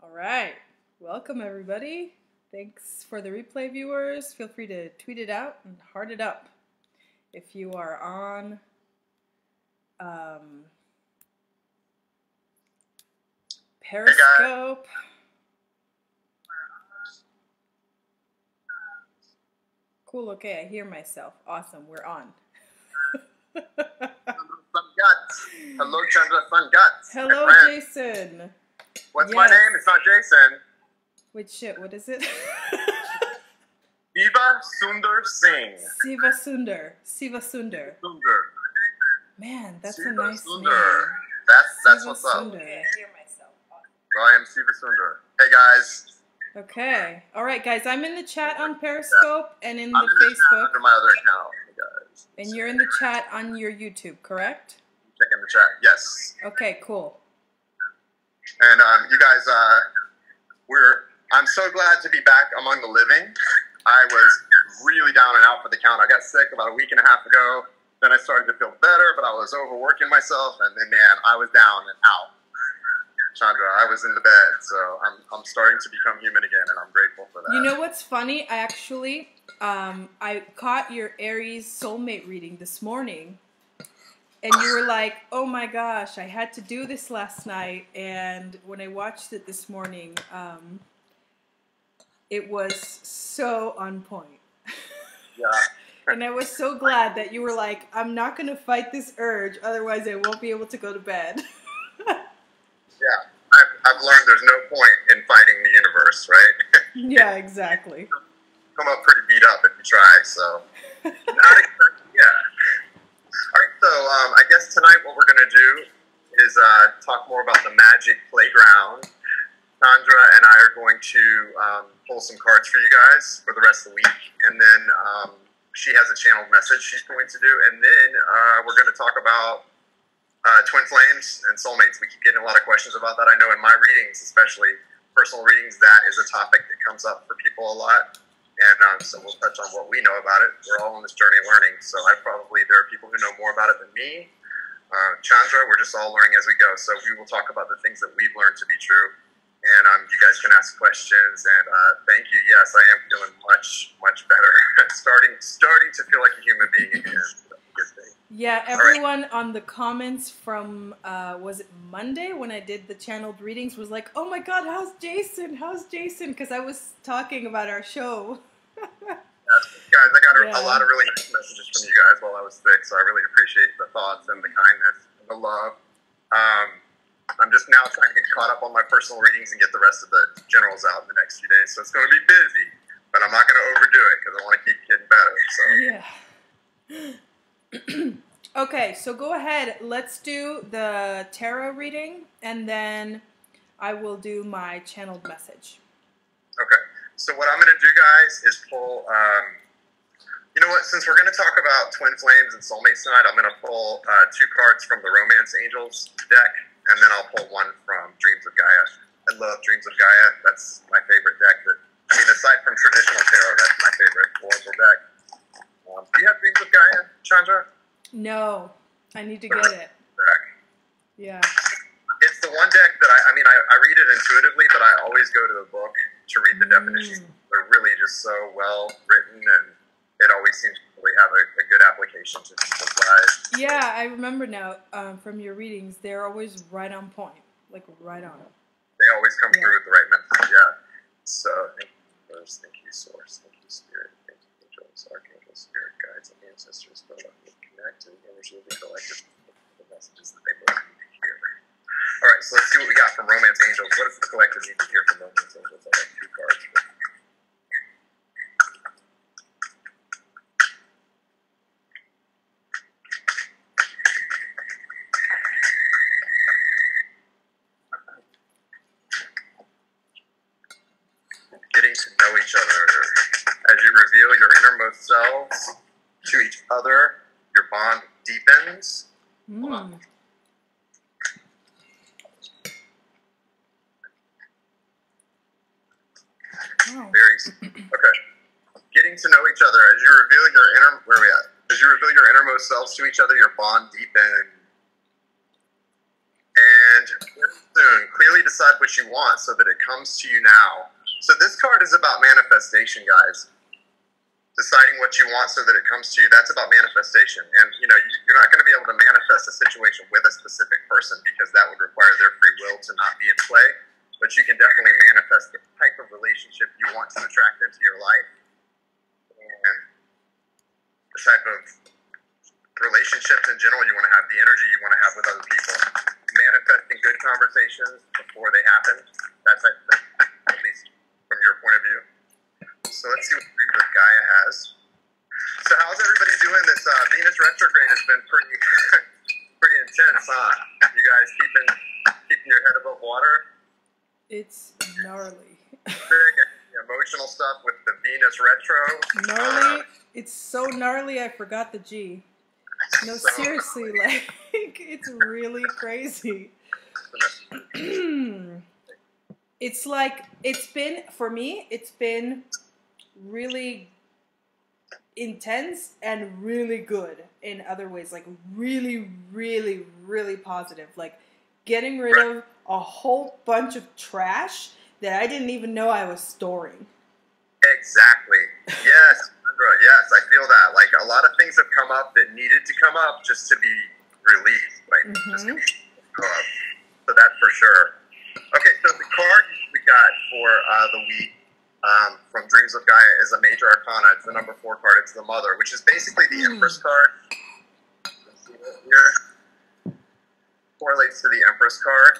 All right. Welcome, everybody. Thanks for the replay viewers. Feel free to tweet it out and heart it up. If you are on Periscope. Cool, okay, I hear myself. Awesome, we're on. Sangat. Hello, Chandra. Sangat. Hello, Jason. What's my name? It's not Jason. Wait, shit, what is it? Siva Sundar Singh. Siva Sundar. Siva Sundar. Sundar. Man, that's Siva a nice Sundar. name. That's Siva what's up. Sundar. So I am Siva Sundar. Hey guys. Okay. All right, guys. I'm in the chat on Periscope and in the I'm in the chat Facebook. under my other account, hey guys. And you're in the chat on your YouTube, correct? Check in the chat. Yes. Okay, cool. And you guys, I'm so glad to be back among the living. I was really down and out for the count. I got sick about a week and a half ago. Then I started to feel better, but I was overworking myself, and then man, I was down and out. Chandra, I was in the bed, so I'm starting to become human again, and I'm grateful for that. You know what's funny? I actually, I caught your Aries soulmate reading this morning, and you were like, oh my gosh, I had to do this last night, and when I watched it this morning, it was so on point. Yeah. And I was so glad that you were like, I'm not going to fight this urge, otherwise I won't be able to go to bed. Yeah, I've learned there's no point in fighting the universe, right? Yeah, exactly. Come up pretty beat up if you try, so. Yeah. All right, so I guess tonight what we're going to do is talk more about the magic playground. Chandra and I are going to pull some cards for you guys for the rest of the week, and then she has a channeled message she's going to do, and then we're going to talk about twin flames and soulmates. We keep getting a lot of questions about that. I know in my readings, especially personal readings, that is a topic that comes up for people a lot, and so we'll touch on what we know about it. We're all on this journey of learning, so there are people who know more about it than me. Chandra, we're just all learning as we go, so we will talk about the things that we've learned to be true. And you guys can ask questions, and thank you. Yes, I am feeling much, much better. starting to feel like a human being again. So good thing. Yeah, everyone on the comments from, was it Monday when I did the channeled readings was like, oh my God, how's Jason? How's Jason? Because I was talking about our show. Yes, guys, I got a lot of really nice messages from you guys while I was sick, so I really appreciate the thoughts and the kindness and the love. I'm just now trying to get caught up on my personal readings and get the rest of the generals out in the next few days. So it's going to be busy, but I'm not going to overdo it because I want to keep getting better. So. Yeah. Okay, so go ahead. Let's do the tarot reading, and then I will do my channeled message. Okay. So what I'm going to do, guys, is pull... you know what? Since we're going to talk about twin flames and soulmates tonight, I'm going to pull 2 cards from the Romance Angels deck. And then I'll pull one from Dreams of Gaia. I love Dreams of Gaia. That's my favorite deck. Aside from traditional tarot, that's my favorite oracle deck. Do you have Dreams of Gaia, Chandra? No, I need to get it. Deck. Yeah. It's the one deck that I read it intuitively, but I always go to the book to read the definitions. They're really just so well written, and it always seems to really have a good application to people's lives. Yeah, I remember now from your readings, they're always right on point, like right on. They always come through with the right message, yeah. So, thank you, Universe, thank you, Source, thank you, Spirit, thank you, Angels, Archangels, Spirit Guides, and Ancestors, for letting me connect and the energy of the collective, the messages that they both need to hear. All right, so let's see what we got from Romance Angels. What does the collective need to hear from Romance Angels? I have 2 cards. Getting to know each other. As you reveal your innermost selves to each other, your bond deepens. Okay. Getting to know each other. As you reveal your where are we at? As you reveal your innermost selves to each other, your bond deepens. And soon, clearly decide what you want so that it comes to you now. So this card is about manifestation, guys. Deciding what you want so that it comes to you. That's about manifestation. And, you know, you're not going to be able to manifest a situation with a specific person because that would require their free will to not be in play. But you can definitely manifest the type of relationship you want to attract into your life and the type of relationships in general you want to have, the energy you want to have with other people. Manifesting good conversations before they happen, that type of thing, at least from your point of view. So let's see what Dreams of Gaia has. So how's everybody doing? This Venus retrograde has been pretty pretty intense, huh? You guys keeping your head above water? It's gnarly. The emotional stuff with the Venus retro. Gnarly. It's so gnarly I forgot the G. No, So seriously, like, it's really crazy. It's like, for me, it's been really intense and really good in other ways. Like, really, really, really positive. Like, getting rid of a whole bunch of trash that I didn't even know I was storing. Exactly. Yes, Chandra, yes, I feel that. Like, a lot of things have come up that needed to come up just to be released. Like, just to be so that's for sure. Okay, so the card we got for the week from Dreams of Gaia is a major arcana. It's the number 4 card. It's the Mother, which is basically the Empress card. Let's see it here. Correlates to the Empress card.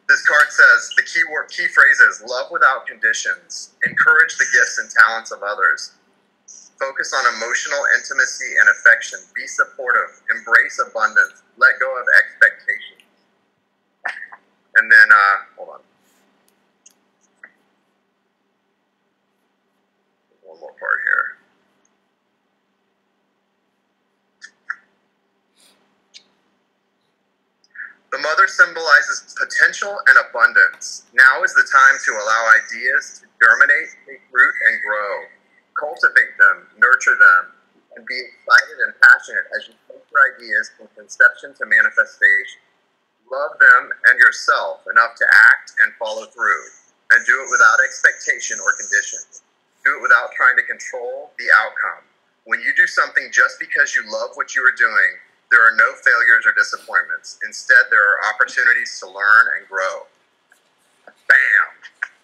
This card says the key phrase is love without conditions. Encourage the gifts and talents of others. Focus on emotional intimacy and affection. Be supportive. Embrace abundance. Let go of expectations. And then, hold on. One more part here. The Mother symbolizes potential and abundance. Now is the time to allow ideas to germinate, take root, and grow. Cultivate them, nurture them, and be excited and passionate as you take your ideas from conception to manifestation. Love them and yourself enough to act and follow through, and do it without expectation or conditions. Do it without trying to control the outcome. When you do something just because you love what you are doing, there are no failures or disappointments. Instead, there are opportunities to learn and grow. Bam!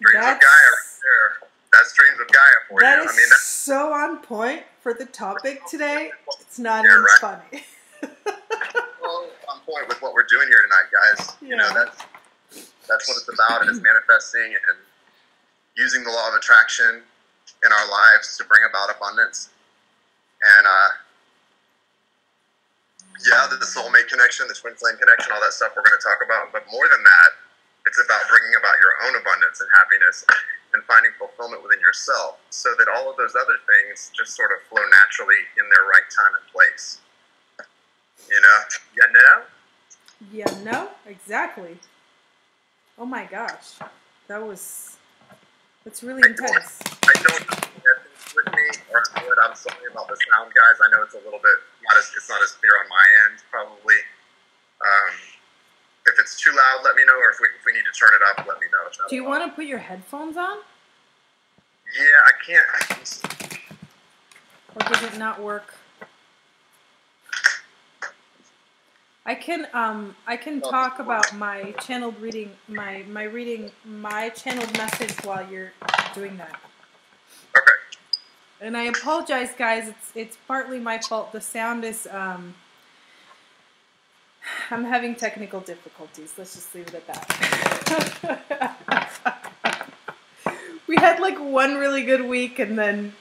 Dreams of Gaia right there. That's Dreams of Gaia for you. That is so on point for the topic today. It's not even funny. Well, on point with what we're doing here tonight, guys. Yeah. You know, that's what it's about, and it's manifesting and using the law of attraction in our lives to bring about abundance. And yeah, the soulmate connection, the twin flame connection, all that stuff we're going to talk about. But more than that, it's about bringing about your own abundance and happiness and finding fulfillment within yourself so that all of those other things just sort of flow naturally in their right time and place. You know? Yeah, no? Yeah, no? Exactly. Oh my gosh. That's really intense. I don't with me, or I'm sorry about the sound, guys. I know it's a little bit it's not as clear on my end, probably. If it's too loud, let me know, or if we need to turn it up, let me know. Do you want to put your headphones on? Yeah, I can't. Or does it not work? I can talk about my channeled reading, my channeled message while you're doing that. Okay. And I apologize, guys. It's partly my fault. The sound is I'm having technical difficulties. Let's just leave it at that. We had like one really good week, and then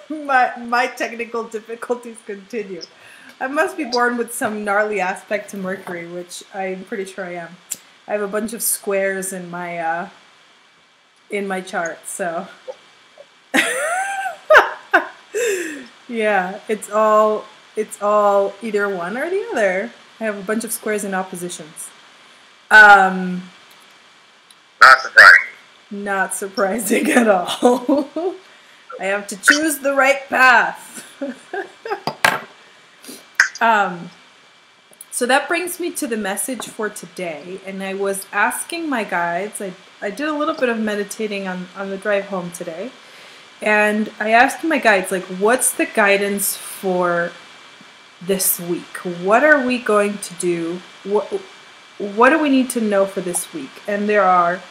my technical difficulties continue. I must be born with some gnarly aspect to Mercury, which I'm pretty sure I am. I have a bunch of squares in my chart, so yeah, it's all either one or the other. I have a bunch of squares in oppositions. Not surprising. Not surprising at all. I have to choose the So that brings me to the message for today. And I was asking my guides, I did a little bit of meditating on the drive home today. And I asked my guides, like, what's the guidance for this week? What are we going to do? What do we need to know for this week? And there are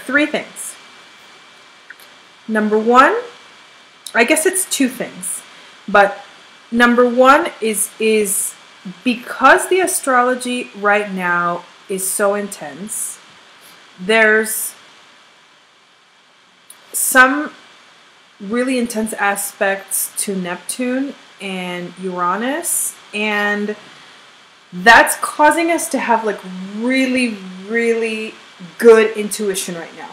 three things. Number one, I guess it's two things, but number one is because the astrology right now is so intense, there's some really intense aspects to Neptune and Uranus, and that's causing us to have like really, really good intuition right now.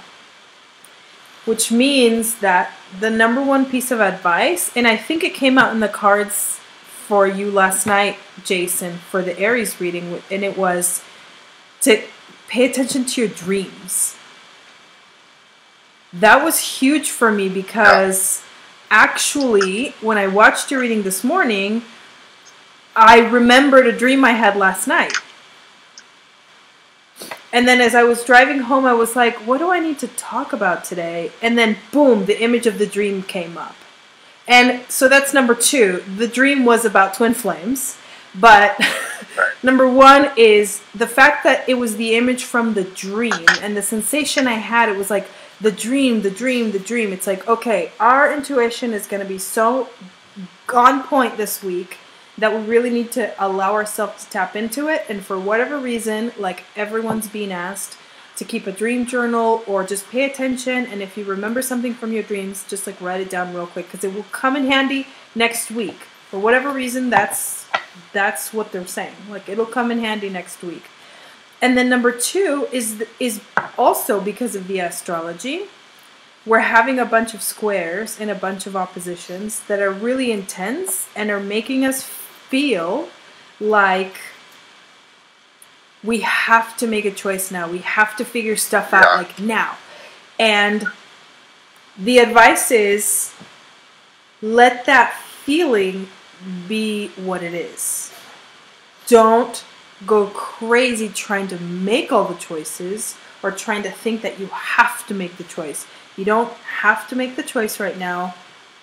Which means that the number one piece of advice, and I think it came out in the cards for you last night, Jason, for the Aries reading, and it was to pay attention to your dreams. That was huge for me because actually, when I watched your reading this morning, I remembered a dream I had last night. And then as I was driving home, I was like, what do I need to talk about today? And then boom, the image of the dream came up. And so that's number two. The dream was about twin flames. But number one is the fact that it was the image from the dream and the sensation I had. It was like the dream, the dream, the dream. It's like, okay, our intuition is going to be so on point this week that we really need to allow ourselves to tap into it. And for whatever reason, like everyone's being asked to keep a dream journal or just pay attention. And if you remember something from your dreams, just like write it down real quick because it will come in handy next week. For whatever reason, that's what they're saying. Like it'll come in handy next week. And then number two is also because of the astrology. We're having a bunch of squares and a bunch of oppositions that are really intense and are making us feel like we have to make a choice now. We have to figure stuff out like now. And the advice is let that feeling be what it is. Don't go crazy trying to make all the choices or trying to think that you have to make the choice. You don't have to make the choice right now.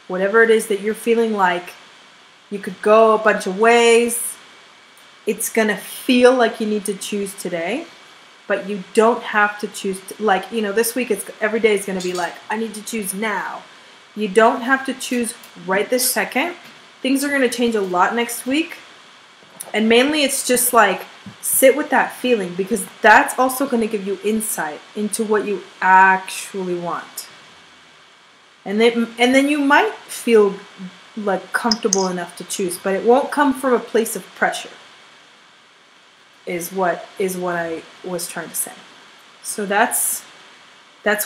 Whatever it is that you're feeling like, you could go a bunch of ways. It's going to feel like you need to choose today, but you don't have to choose. Like, you know, this week, every day is going to be like, I need to choose now. You don't have to choose right this second. Things are going to change a lot next week. And mainly it's just like, sit with that feeling because that's also going to give you insight into what you actually want. And then you might feel like comfortable enough to choose, but it won't come from a place of pressure. Is what I was trying to say. So that's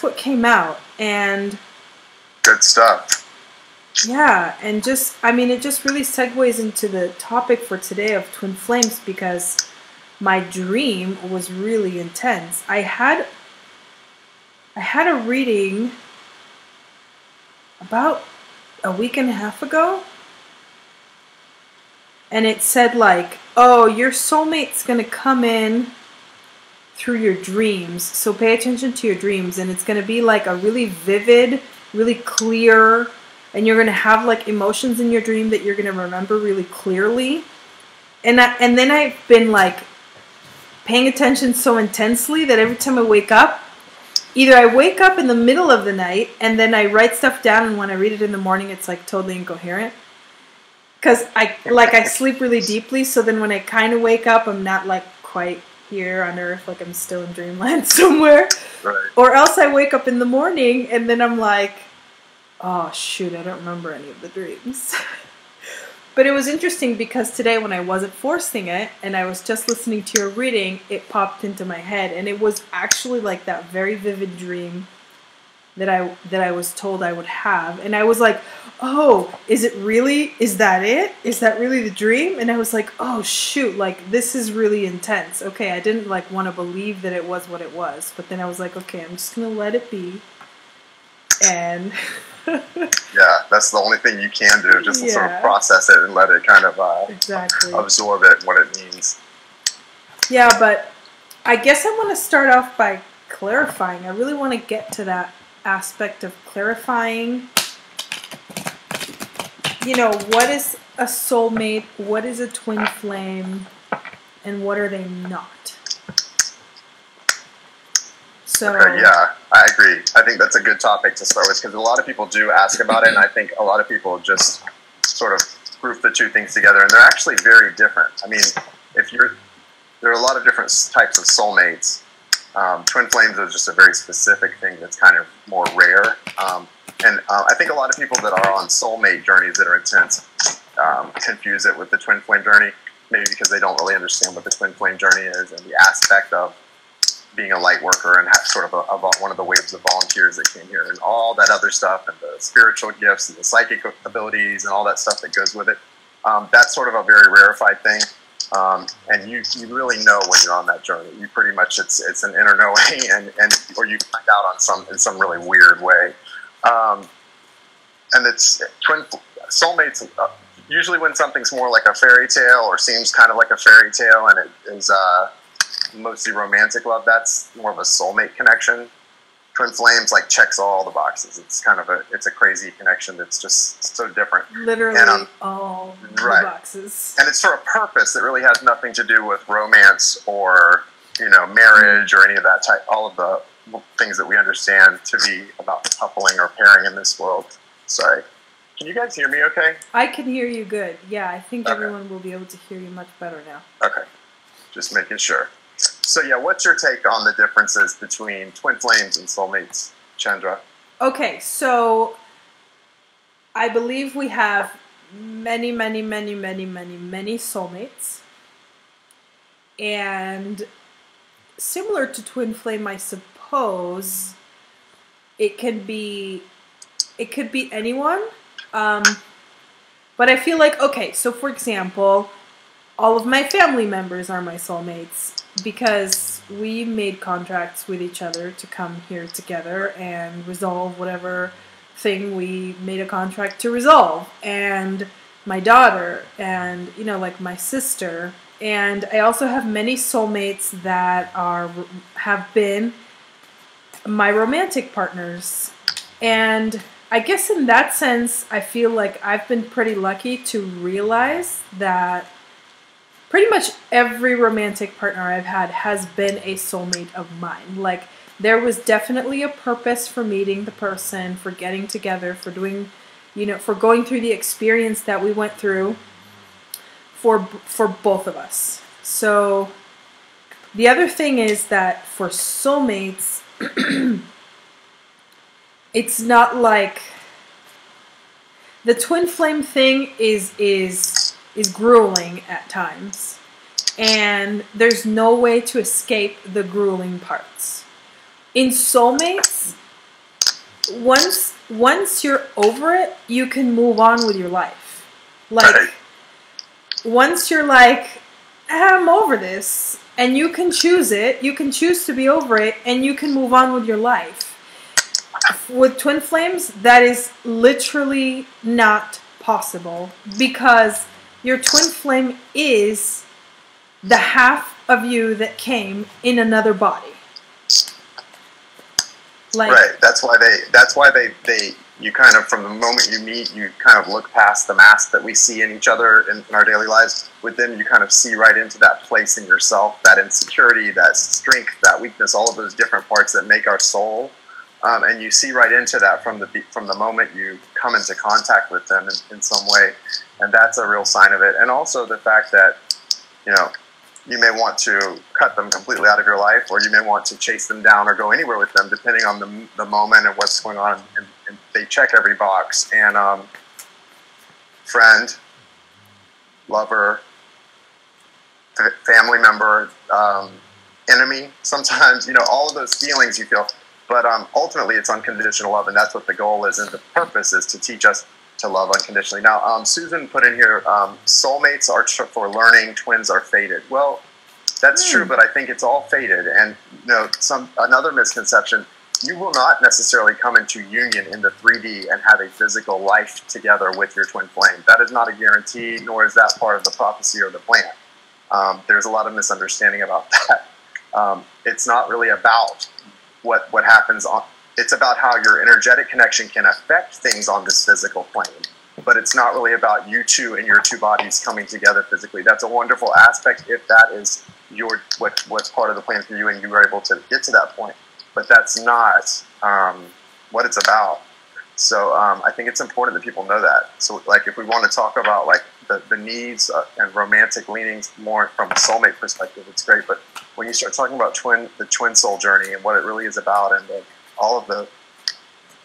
what came out, and good stuff. Yeah, and just it just really segues into the topic for today of twin flames because my dream was really intense. I had a reading about a week and a half ago, and it said like, oh, your soulmate's gonna come in through your dreams, so pay attention to your dreams, and it's gonna be like a really vivid, really clear, and you're gonna have like emotions in your dream that you're gonna remember really clearly. And then I've been like paying attention so intensely that every time I wake up, either I wake up in the middle of the night and then I write stuff down, and when I read it in the morning, it's like totally incoherent. Because I sleep really deeply, so then when I kind of wake up, I'm not like quite here on Earth, like I'm still in dreamland somewhere. Right. Or else I wake up in the morning and then I'm like, oh shoot, I don't remember any of the dreams. But it was interesting because today when I wasn't forcing it and I was just listening to your reading, it popped into my head, and it was actually like that very vivid dream that I was told I would have. And I was like, oh, is that it? Is that really the dream? And I was like, oh shoot, like this is really intense. Okay, I didn't like want to believe that it was what it was, but then I was like, okay, I'm just gonna let it be. And Yeah, that's the only thing you can do, just to sort of Yeah. process it and let it kind of Exactly. absorb it and what it means. Yeah, but I guess I want to start off by clarifying. I really want to get to that aspect of clarifying. You know, what is a soulmate? What is a twin flame? And what are they not? So, Okay, yeah, I agree. I think that's a good topic to start with because a lot of people do ask about it, and I think a lot of people just sort of group the two things together, and they're actually very different. I mean, there are a lot of different types of soulmates. Twin flames is just a very specific thing that's kind of more rare. And I think a lot of people that are on soulmate journeys that are intense confuse it with the twin flame journey, maybe because they don't really understand what the twin flame journey is and the aspect of being a light worker and sort of one of the waves of volunteers that came here and all that other stuff and the spiritual gifts and the psychic abilities and all that stuff that goes with it. That's sort of a very rarefied thing. And you really know when you're on that journey. You pretty much, it's an inner knowing or you find out in some really weird way. And it's soulmates, usually when something's more like a fairy tale or seems kind of like a fairy tale and it is mostly romantic love, that's more of a soulmate connection. Twin flames checks all the boxes. It's kind of a crazy connection that's just so different. literally And, all right. the boxes. And it's for a purpose that really has nothing to do with romance or, marriage or any of that type, all of the things that we understand to be about coupling or pairing in this world. Sorry. Can you guys hear me okay? I can hear you good. Yeah, I think Okay. everyone will be able to hear you much better now. Okay. Just making sure. So yeah, what's your take on the differences between twin flames and soulmates, Chandra? Okay, so I believe we have many soulmates. And similar to twin flame, I suppose it could be anyone. But I feel like, okay, so for example, all of my family members are my soulmates because we made contracts with each other to come here together and resolve whatever thing we made a contract to resolve. And my daughter and, my sister. And I also have many soulmates that have been my romantic partners. And I guess in that sense, I feel like I've been pretty lucky to realize that pretty much every romantic partner I've had has been a soulmate of mine. Like, there was definitely a purpose for meeting the person, for getting together, for doing, for going through the experience that we went through for both of us. So the other thing is that for soulmates, it's not like the twin flame thing is grueling at times, and there's no way to escape the grueling parts. In soulmates, once you're over it, you can move on with your life. Once you're I'm over this, and you can choose it, you can choose to be over it, and you can move on with your life. With twin flames, that is literally not possible because your twin flame is the half of you that came in another body. Right. That's why you kind of, from the moment you meet, you kind of look past the mask that we see in each other in our daily lives. With them, you kind of see right into that place in yourself, that insecurity, that strength, that weakness, all of those different parts that make our soul. And you see right into that from the moment you come into contact with them in some way. And that's a real sign of it. And also the fact that, you may want to cut them completely out of your life, or you may want to chase them down or go anywhere with them, depending on the moment and what's going on. And they check every box. And friend, lover, family member, enemy, sometimes, all of those feelings you feel. But ultimately, it's unconditional love, and that's what the goal is, and the purpose is to teach us to love unconditionally. Now, Susan put in here, soulmates are for learning, twins are fated. Well, that's true, but I think it's all fated. And another misconception: you will not necessarily come into union in the 3D and have a physical life together with your twin flame. That is not a guarantee, nor is that part of the prophecy or the plan. There's a lot of misunderstanding about that. It's not really about what happens on. It's about how your energetic connection can affect things on this physical plane. But it's not really about you two and your two bodies coming together physically. That's a wonderful aspect if that is what's part of the plan for you and you were able to get to that point. But that's not what it's about. So I think it's important that people know that. So like if we want to talk about like the needs and romantic leanings more from a soulmate perspective, it's great. But when you start talking about the twin soul journey and what it really is about and all of the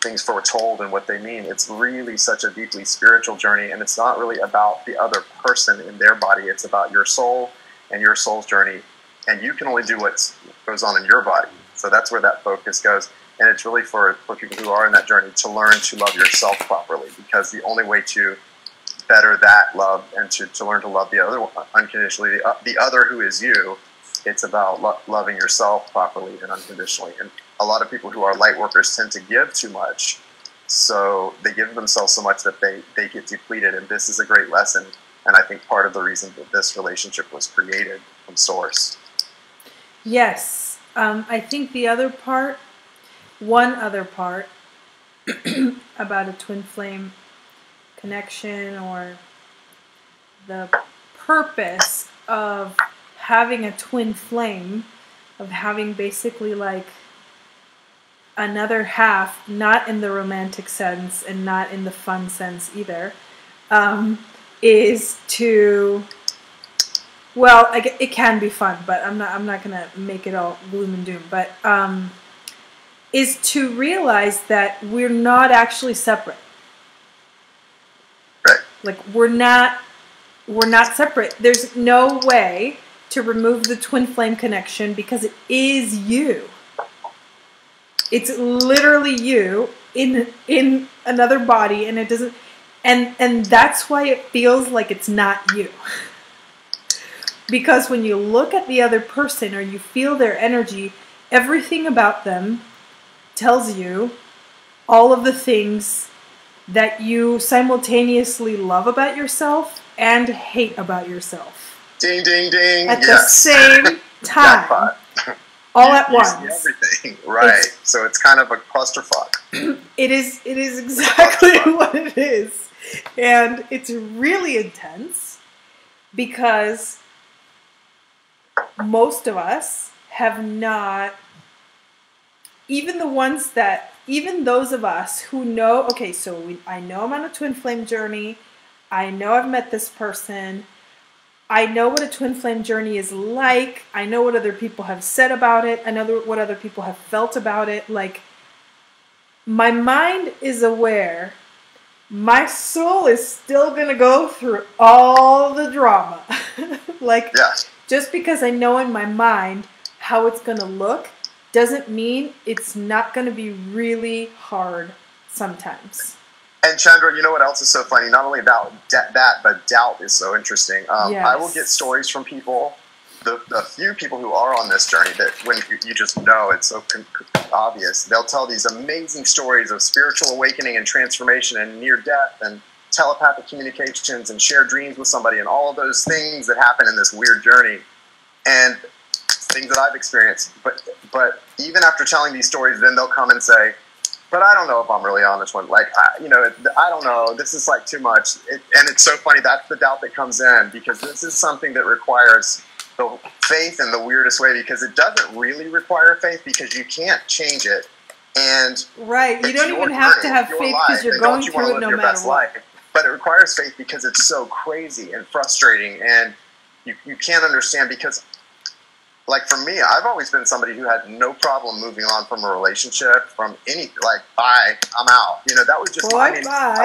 things foretold and what they mean, it's really such a deeply spiritual journey, and it's not really about the other person in their body. It's about your soul and your soul's journey, and you can only do what goes on in your body. So that's where that focus goes, and it's really for people who are in that journey to learn to love yourself properly, because the only way to better that love and to learn to love the other unconditionally, the other who is you, it's about loving yourself properly and unconditionally. And a lot of people who are light workers tend to give too much, so they give themselves so much that they get depleted, and this is a great lesson, and I think part of the reason that this relationship was created from source. Yes. I think one other part about a twin flame connection, or the purpose of having a twin flame, of having basically like another half, not in the romantic sense and not in the fun sense either, is to, well, it can be fun, but I'm not gonna make it all gloom and doom, but is to realize that we're not actually separate. Right. Like we're not separate. There's no way to remove the twin flame connection because it is you. It's literally you in another body, and it doesn't, and that's why it feels like it's not you. Because when you look at the other person or you feel their energy, everything about them tells you all of the things that you simultaneously love about yourself and hate about yourself. Ding, ding, ding. At the same time. All at once. Everything, right? So it's kind of a clusterfuck. It is exactly what it is, and it's really intense because most of us have not. Even those of us who know. Okay, so I know I'm on a twin flame journey. I know I've met this person. I know what a twin flame journey is like. I know what other people have said about it. I know what other people have felt about it. Like, my mind is aware. My soul is still going to go through all the drama. Like, yes. Just because I know in my mind how it's going to look doesn't mean it's not going to be really hard sometimes. And Chandra, you know what else is so funny? Not only about that, but doubt is so interesting. Yes. I will get stories from people, the few people who are on this journey, that when you just know it's so obvious, they'll tell these amazing stories of spiritual awakening and transformation and near death and telepathic communications and shared dreams with somebody and all of those things that happen in this weird journey and things that I've experienced. But even after telling these stories, then they'll come and say, but I don't know if I'm really on this one. Like, I don't know. This is like too much. And it's so funny. That's the doubt that comes in, because this is something that requires the faith in the weirdest way, because it doesn't really require faith because you can't change it. And right. You don't even have to have faith because you're going through it no matter what. But it requires faith because it's so crazy and frustrating, and you can't understand because, like, for me, I've always been somebody who had no problem moving on from a relationship, from any, like, bye, I'm out. You know, that was just I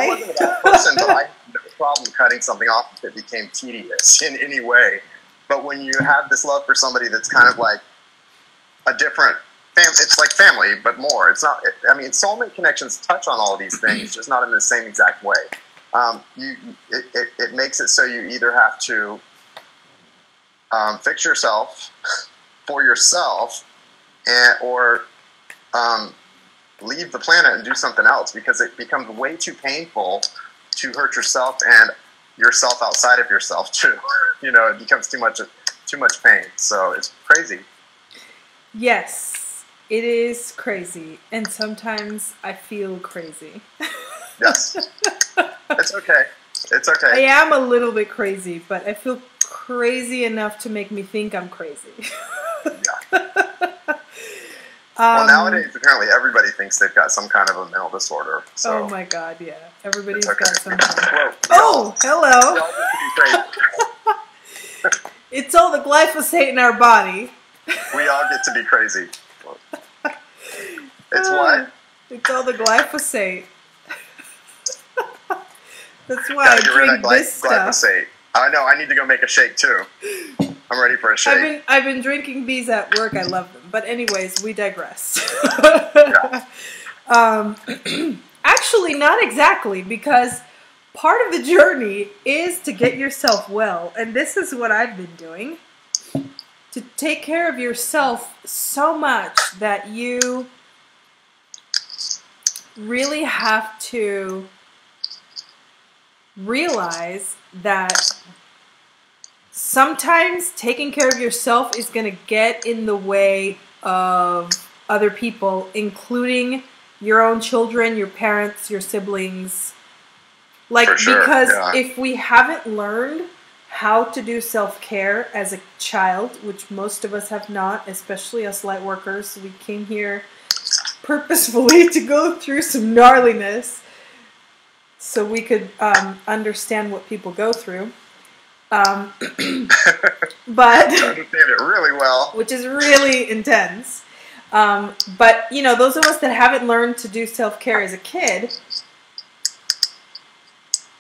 wasn't that person, but I had no problem cutting something off if it became tedious in any way. But when you have this love for somebody that's kind of like a different family, it's like family, but more. It's not, soulmate connections touch on all of these things, just not in the same exact way. It makes it so you either have to fix yourself for yourself, or leave the planet and do something else, because it becomes way too painful to hurt yourself and yourself outside of yourself too. You know, it becomes too much pain. So it's crazy. Yes, it is crazy. And sometimes I feel crazy. Yes. It's okay. It's okay. I am a little bit crazy, but I feel crazy enough to make me think I'm crazy. Yeah. Well, nowadays, apparently everybody thinks they've got some kind of a mental disorder. So oh my God, yeah. Everybody's okay. got some kind of... Oh, hello. Crazy. It's all the glyphosate in our body. We all get to be crazy. It's what? It's all the glyphosate. That's why I drink this stuff. Glyphosate. I know. I need to go make a shake too. I'm ready for a shake. I've been drinking these at work. I love them. But anyways, we digress. Yeah. Actually, not exactly, because part of the journey is to get yourself well. And this is what I've been doing. To take care of yourself so much that you really have to realize that sometimes taking care of yourself is going to get in the way of other people, including your own children, your parents, your siblings. Like, for sure, because yeah. if we haven't learned how to do self-care as a child, which most of us have not, especially us light workers, we came here purposefully to go through some gnarliness so we could understand what people go through. But I understand it really well, which is really intense. But you know, those of us that haven't learned to do self-care as a kid,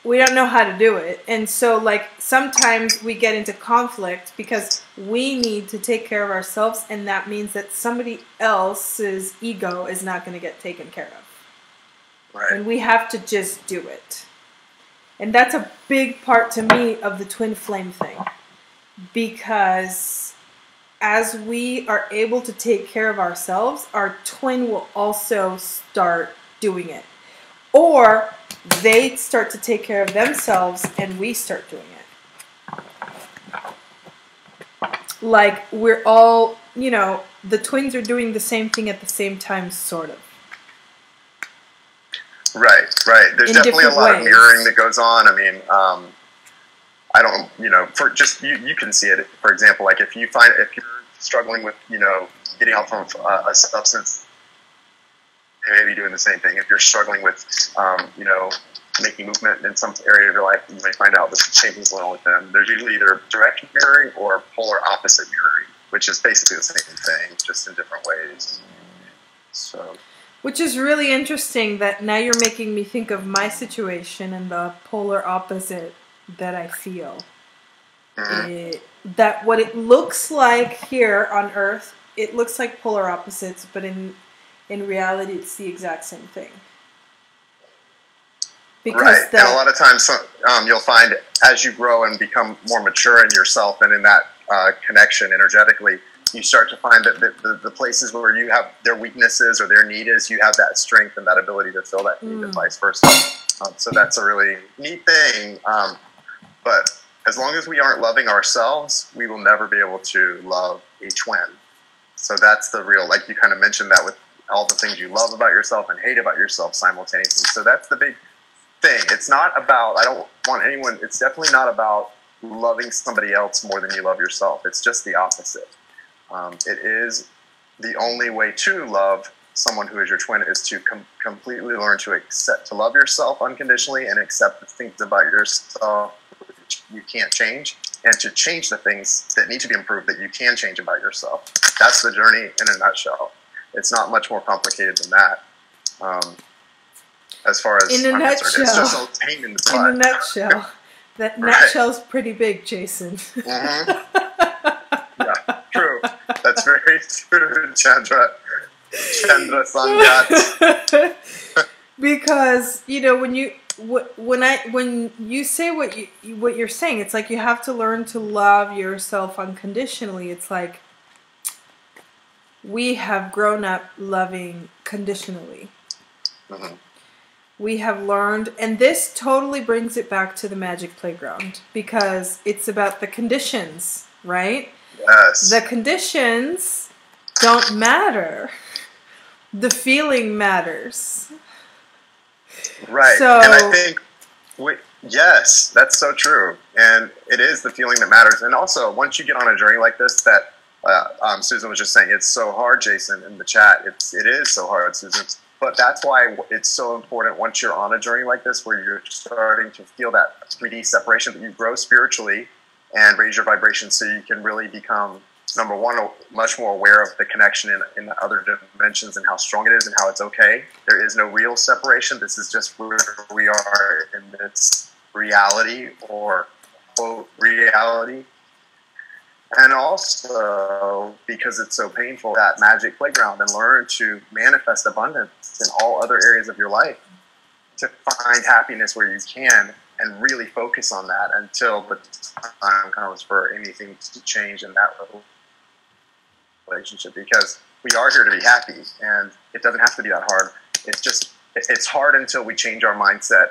we don't know how to do it. And so, like, sometimes we get into conflict because we need to take care of ourselves, and that means that somebody else's ego is not going to get taken care of. right? And we have to just do it. And that's a big part to me of the twin flame thing. Because as we are able to take care of ourselves, our twin will also start doing it. Or they start to take care of themselves and we start doing it. Like, we're all, you know, the twins are doing the same thing at the same time, sort of. Right. There's In definitely a different lot ways. of mirroring that goes on. I mean, I don't, you know, for just, you can see it. For example, like if you're struggling with, you know, getting off of a substance, you may be doing the same thing. If you're struggling with, you know, making movement in some area of your life, you may find out the same thing's going on with them. There's usually either direct mirroring or polar opposite mirroring, which is basically the same thing, just in different ways. So, which is really interesting that now you're making me think of my situation and the polar opposite that I feel. That what it looks like here on Earth, it looks like polar opposites, but in reality, it's the exact same thing. Because right, and a lot of times you'll find as you grow and become more mature in yourself and in that connection energetically, you start to find that the places where you have their weaknesses or their need is, you have that strength and that ability to fill that need and vice versa. So that's a really neat thing. But as long as we aren't loving ourselves, we will never be able to love a twin. So that's the real, like you kind of mentioned that with all the things you love about yourself and hate about yourself simultaneously. So that's the big thing. It's not about, I don't want anyone, it's definitely not about loving somebody else more than you love yourself. It's just the opposite. It is the only way to love someone who is your twin is to completely learn to accept, to love yourself unconditionally and accept the things about yourself which you can't change, and to change the things that need to be improved that you can change about yourself. That's the journey in a nutshell. It's not much more complicated than that. As far as in a nutshell, it's just a pain in the butt. In a nutshell, that nutshell's pretty big, Jason. Yeah, true. That's very true, Chandra. Chandra Sangat. Because you know when you say what you're saying, it's like you have to learn to love yourself unconditionally. It's like we have grown up loving conditionally. Mm-hmm. We have learned, and this totally brings it back to the magic playground, because it's about the conditions, right? Yes. The conditions don't matter. The feeling matters. Right. So, and I think, yes, that's so true. And it is the feeling that matters. And also, once you get on a journey like this, that Susan was just saying, it's so hard, Jason, in the chat. It is so hard, Susan. But that's why it's so important once you're on a journey like this, where you're starting to feel that 3D separation, that you grow spiritually and raise your vibration so you can really become, number one, much more aware of the connection in the other dimensions and how strong it is and how it's okay. There is no real separation. This is just where we are in this reality, or quote reality. And also, because it's so painful, that magic playground, and learn to manifest abundance in all other areas of your life, to find happiness where you can, and really focus on that until the time comes for anything to change in that relationship. Because we are here to be happy, and it doesn't have to be that hard. It's hard until we change our mindset,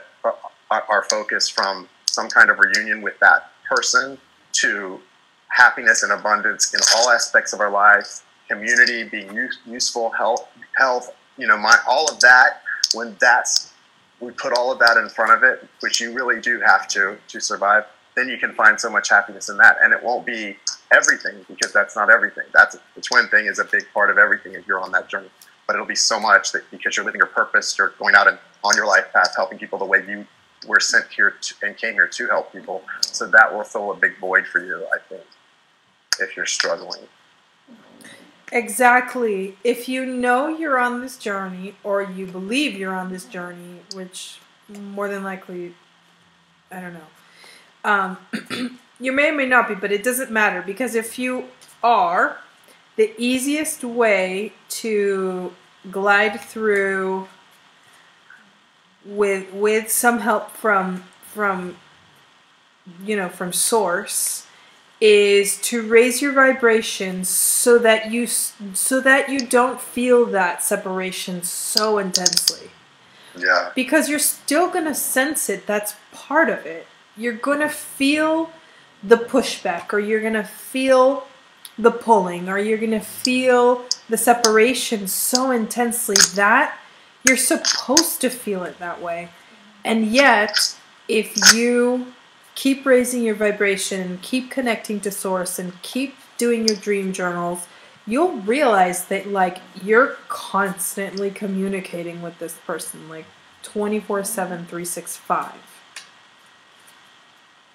our focus from some kind of reunion with that person to happiness and abundance in all aspects of our lives, community, being useful, health, all of that. When we put all of that in front of it, which you really do have to survive, then you can find so much happiness in that. And it won't be everything, because that's not everything. The twin thing is a big part of everything if you're on that journey. But it'll be so much that because you're living your purpose, you're going out and on your life path, helping people the way you were sent here and came here to help people. So that will fill a big void for you, I think, if you're struggling. exactly. If you know you're on this journey, or you believe you're on this journey, which more than likely, I don't know. You may or may not be, but it doesn't matter, because if you are, the easiest way to glide through with some help from source, is to raise your vibrations so that you don't feel that separation so intensely. Yeah. Because you're still going to sense it. That's part of it. You're going to feel the pushback, or you're going to feel the pulling, or you're going to feel the separation so intensely that you're supposed to feel it that way. And yet, if you keep raising your vibration, keep connecting to source, and keep doing your dream journals, you'll realize that, like, you're constantly communicating with this person, like 24/7, 365.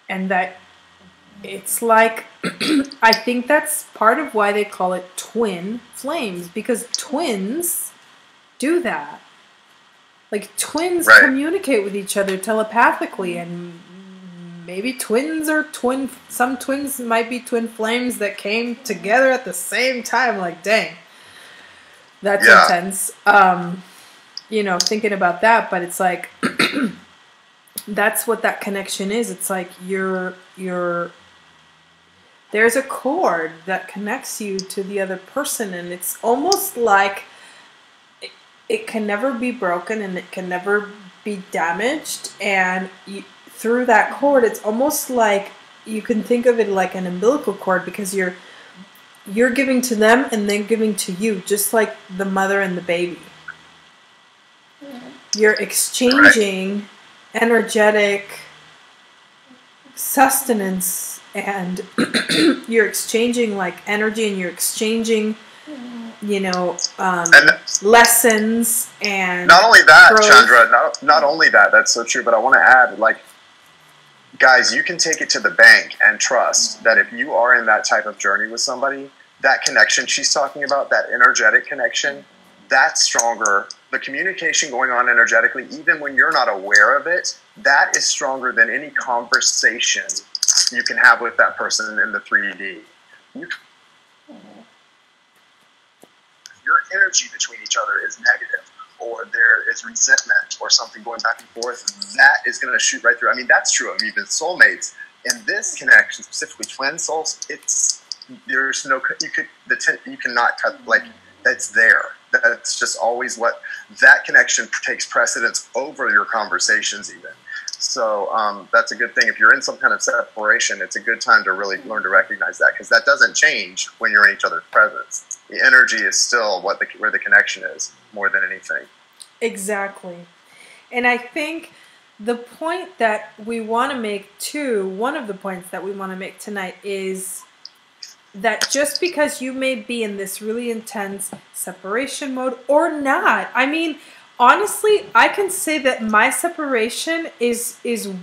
And that it's like, I think that's part of why they call it twin flames, because twins do that. Like, twins communicate with each other telepathically, and maybe twins are some twins might be twin flames that came together at the same time. Like, dang, that's intense. Thinking about that, but it's like, that's what that connection is. It's like there's a cord that connects you to the other person, and it's almost like it can never be broken, and it can never be damaged. And through that cord, it's almost like you can think of it like an umbilical cord, because you're giving to them and they're giving to you, just like the mother and the baby. You're exchanging energetic sustenance, and you're exchanging like energy, and you're exchanging lessons. And not only that, growth. Chandra, not only that, that's so true, but I want to add, like, guys, you can take it to the bank and trust that if you are in that type of journey with somebody, that connection she's talking about, that energetic connection, that's stronger. The communication going on energetically, even when you're not aware of it, that is stronger than any conversation you can have with that person in the 3D. Your energy between each other is negative, or there is resentment or something going back and forth, that is going to shoot right through. I mean, that's true of even soulmates. In this connection, specifically twin souls, you cannot cut, like, That's there. That's just always what that connection takes precedence over your conversations even. So that's a good thing. If you're in some kind of separation, it's a good time to really learn to recognize that, because that doesn't change when you're in each other's presence. The energy is still where the connection is more than anything. Exactly. And I think the point that we want to make too, one of the points that we want to make tonight is that just because you may be in this really intense separation mode or not, I mean, honestly, I can say that my separation is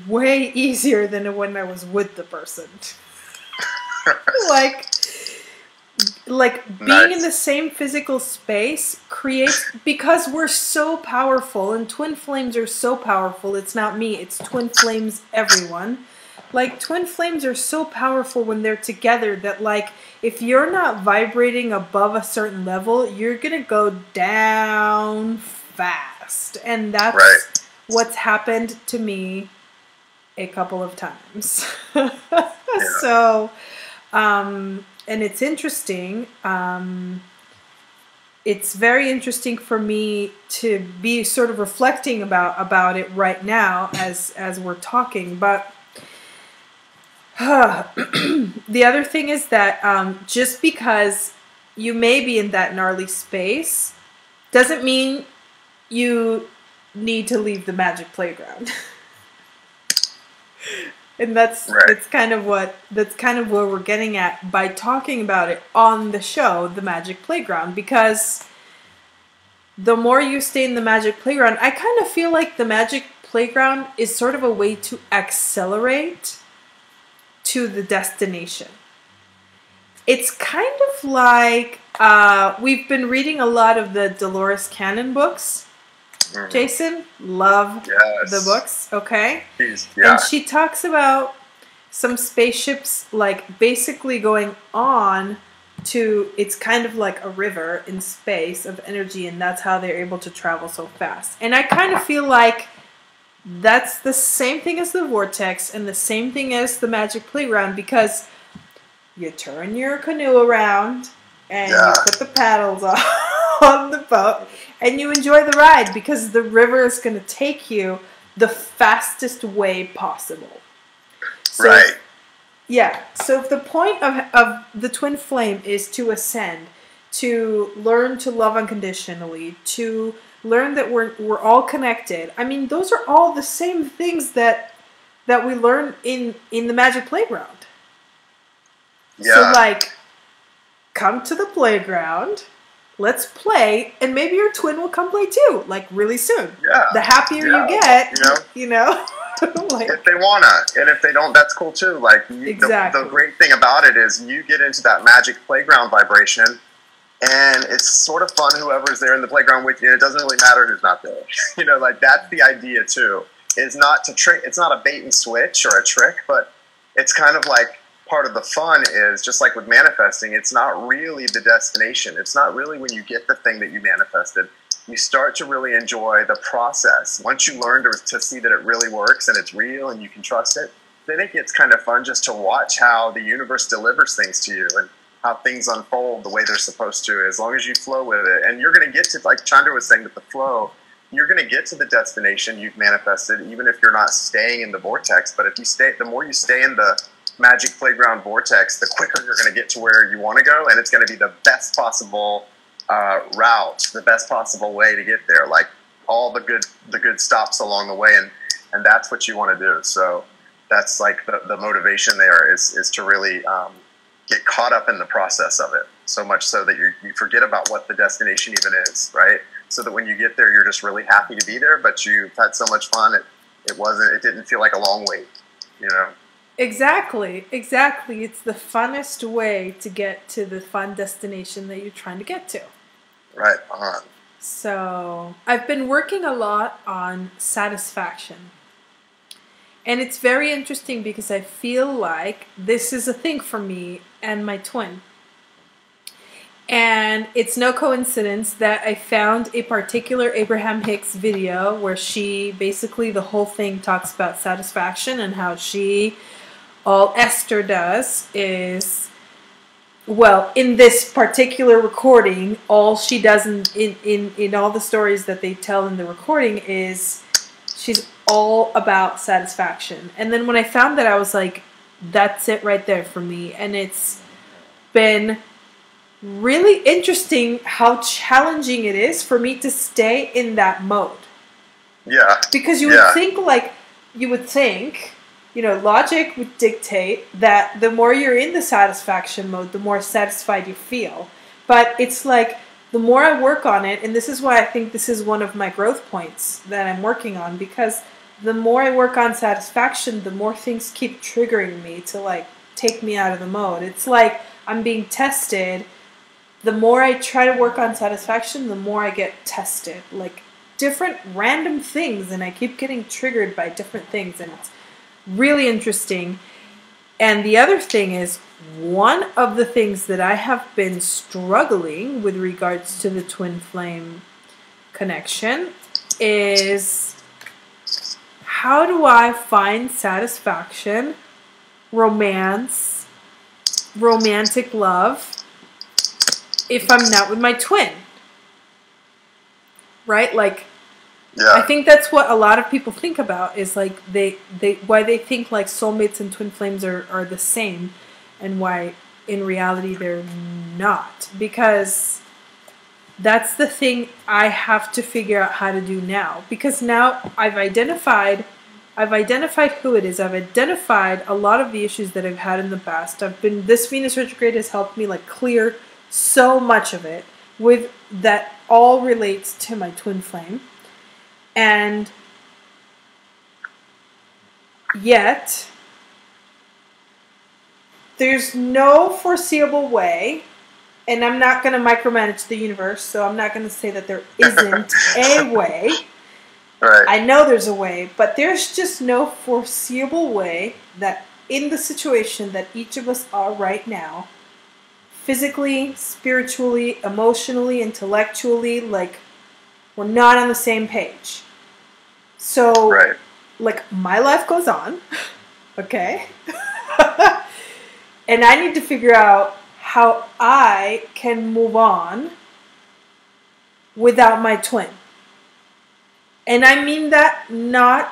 way easier than when I was with the person. like being in the same physical space creates, because we're so powerful and twin flames are so powerful. It's not me, it's twin flames, everyone. Like, twin flames are so powerful when they're together that, like, if you're not vibrating above a certain level, you're gonna go down fast. And that's what's happened to me a couple of times. So, and it's interesting. It's very interesting for me to be sort of reflecting about it right now as we're talking. But the other thing is that just because you may be in that gnarly space doesn't mean you need to leave the magic playground. And that's kind of where we're getting at by talking about it on the show, the magic playground, because the more you stay in the magic playground, I kind of feel like the magic playground is sort of a way to accelerate to the destination. It's kind of like we've been reading a lot of the Dolores Cannon books. Jason, love the books, okay? And she talks about some spaceships like basically going on to, it's kind of like a river in space of energy, and that's how they're able to travel so fast. And I kind of feel like that's the same thing as the vortex and the same thing as the magic playground, because you turn your canoe around and you put the paddles on the boat and you enjoy the ride, because the river is going to take you the fastest way possible. So, yeah. So if the point of the twin flame is to ascend, to learn to love unconditionally, to learn that we're all connected. I mean, those are all the same things that we learn in the magic playground. Yeah. So, like, come to the playground, let's play, and maybe your twin will come play too, like, really soon. Yeah. The happier you get, you know. Like, if they wanna, and if they don't, that's cool too. Like, the great thing about it is you get into that magic playground vibration, and it's sort of fun whoever's there in the playground with you. It doesn't really matter who's not there. You know, like, that's the idea too. Is not to trick. It's not a bait and switch or a trick, but it's kind of like part of the fun is just like with manifesting. It's not really the destination. It's not really when you get the thing that you manifested. You start to really enjoy the process. Once you learn to see that it really works and it's real and you can trust it, then it gets kind of fun just to watch how the universe delivers things to you and how things unfold the way they're supposed to, as long as you flow with it. And you're going to get to, like Chandra was saying, with the flow, you're going to get to the destination you've manifested, even if you're not staying in the vortex. But if you stay, the more you stay in the magic playground vortex, the quicker you're going to get to where you want to go, and it's going to be the best possible route, the best possible way to get there. Like, all the good stops along the way, and that's what you want to do. So that's like the motivation there is to really get caught up in the process of it, so much so that you forget about what the destination even is, right? So that when you get there, you're just really happy to be there, but you've had so much fun, it didn't feel like a long wait, you know? Exactly. It's the funnest way to get to the fun destination that you're trying to get to. Right. So I've been working a lot on satisfaction. And it's very interesting because I feel like this is a thing for me and my twin. And it's no coincidence that I found a particular Abraham Hicks video where she basically, the whole thing talks about satisfaction, and how all Esther does is well, in this particular recording, all she does in all the stories that they tell in the recording is she's all about satisfaction. And then when I found that, I was like, that's it right there for me. And it's been really interesting how challenging it is for me to stay in that mode. Yeah. Because you would think, logic would dictate that the more you're in the satisfaction mode, the more satisfied you feel. But it's like, the more I work on it, and this is why I think this is one of my growth points that I'm working on, because the more I work on satisfaction, the more things keep triggering me to, like, take me out of the mode. It's like I'm being tested. The more I try to work on satisfaction, the more I get tested. Like, different random things, and I keep getting triggered by different things, and it's really interesting. And the other thing is, one of the things that I have been struggling with regards to the twin flame connection is, how do I find satisfaction, romance, romantic love, if I'm not with my twin? Right? Like, yeah. I think that's what a lot of people think about, is like why they think like soulmates and twin flames are the same, and why in reality they're not. Because that's the thing I have to figure out how to do now. Because now I've identified who it is. I've identified a lot of the issues that I've had in the past. This Venus retrograde has helped me like clear so much of it, with that all relates to my twin flame. And yet there's no foreseeable way, and I'm not going to micromanage the universe, so I'm not going to say that there isn't a way. Right. I know there's a way, but there's just no foreseeable way that in the situation that each of us are right now, physically, spiritually, emotionally, intellectually, like, we're not on the same page. So, right. like, my life goes on, okay? And I need to figure out how I can move on without my twin. And I mean that I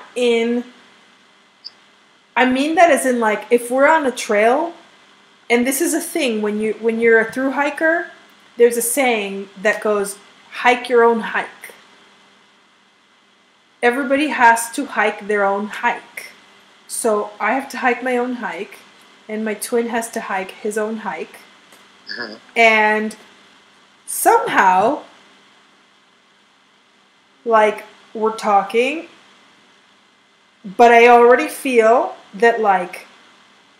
mean that as in, like, if we're on a trail, and this is a thing, when you're a thru hiker, there's a saying that goes, hike your own hike. Everybody has to hike their own hike. So I have to hike my own hike, and my twin has to hike his own hike. Mm-hmm. And somehow, like, we're talking, but I already feel that, like,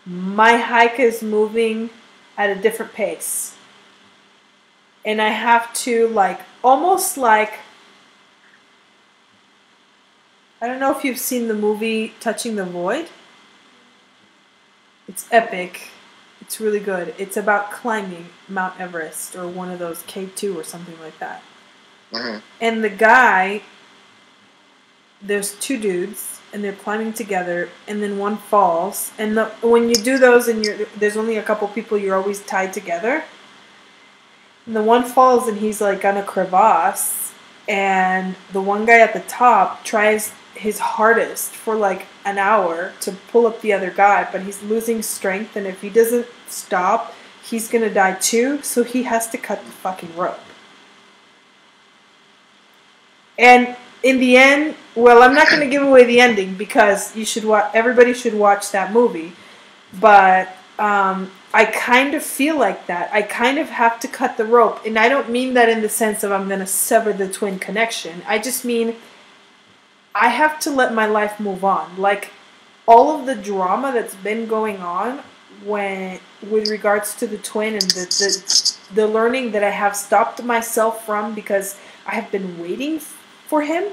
my hike is moving at a different pace. And I have to, like, almost like, I don't know if you've seen the movie Touching the Void. It's epic. It's really good. It's about climbing Mount Everest, or one of those K2 or something like that. Mm-hmm. And the guy, there's two dudes, and they're climbing together, and then one falls. And when you do those, and there's only a couple people, you're always tied together. And the one falls, and he's like on a crevasse, and the one guy at the top tries his hardest for like an hour to pull up the other guy, but he's losing strength, and if he doesn't stop, he's gonna die too, so he has to cut the fucking rope. And in the end, well, I'm not gonna give away the ending, because everybody should watch that movie, but I kind of feel like that. I kind of have to cut the rope, and I don't mean that in the sense of I'm gonna sever the twin connection. I just mean I have to let my life move on. Like, all of the drama that's been going on with regards to the twin, and the learning that I have stopped myself from because I have been waiting for him,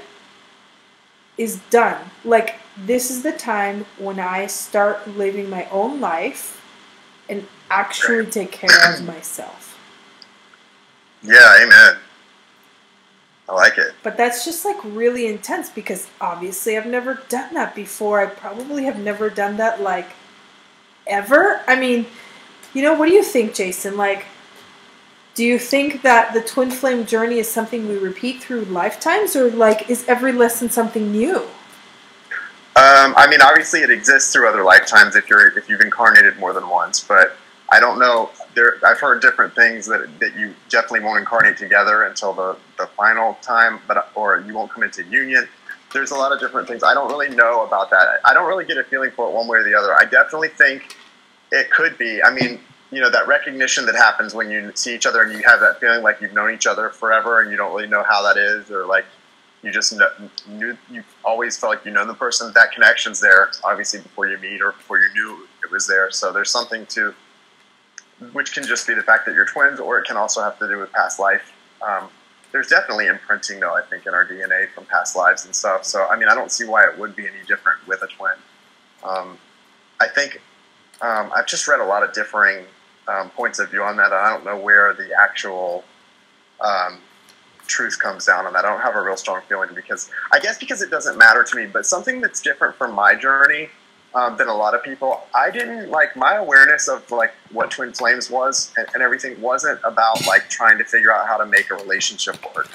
is done. Like, this is the time when I start living my own life and actually take care of myself. Yeah, amen. I like it. But that's just like really intense, because obviously I've never done that before. I probably have never done that, like, ever. I mean, What do you think, Jason? Like, do you think that the twin flame journey is something we repeat through lifetimes, or like is every lesson something new? I mean, obviously, it exists through other lifetimes if you've incarnated more than once. But I don't know. I've heard different things that you definitely won't incarnate together until the final time, or you won't come into union. There's a lot of different things. I don't really know about that. I don't really get a feeling for it one way or the other. I definitely think it could be. I mean, that recognition that happens when you see each other and you have that feeling like you've known each other forever and you don't really know how that is, or like you just knew, you've always felt like you know the person. That connection's there, obviously, before you meet or before you knew it was there. So there's something to, which can just be the fact that you're twins, or it can also have to do with past life. There's definitely imprinting, though, I think, in our DNA from past lives and stuff. So, I mean, I don't see why it would be any different with a twin. I think I've just read a lot of differing points of view on that. I don't know where the actual truth comes down on that. I don't have a real strong feeling because it doesn't matter to me. But something that's different from my journey than a lot of people, I didn't like my awareness of like what twin flames was and everything wasn't about like trying to figure out how to make a relationship work.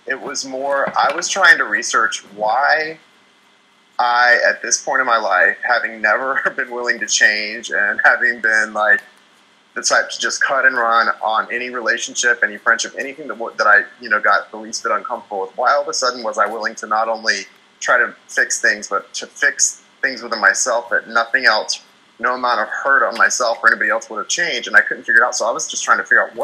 It was more, I was trying to research why I, at this point in my life, having never been willing to change and having been like the type to just cut and run on any relationship, any friendship, anything that I, got the least bit uncomfortable with. Why all of a sudden was I willing to not only try to fix things, but to fix things within myself that nothing else, no amount of hurt on myself or anybody else would have changed, and I couldn't figure it out. So I was just trying to figure out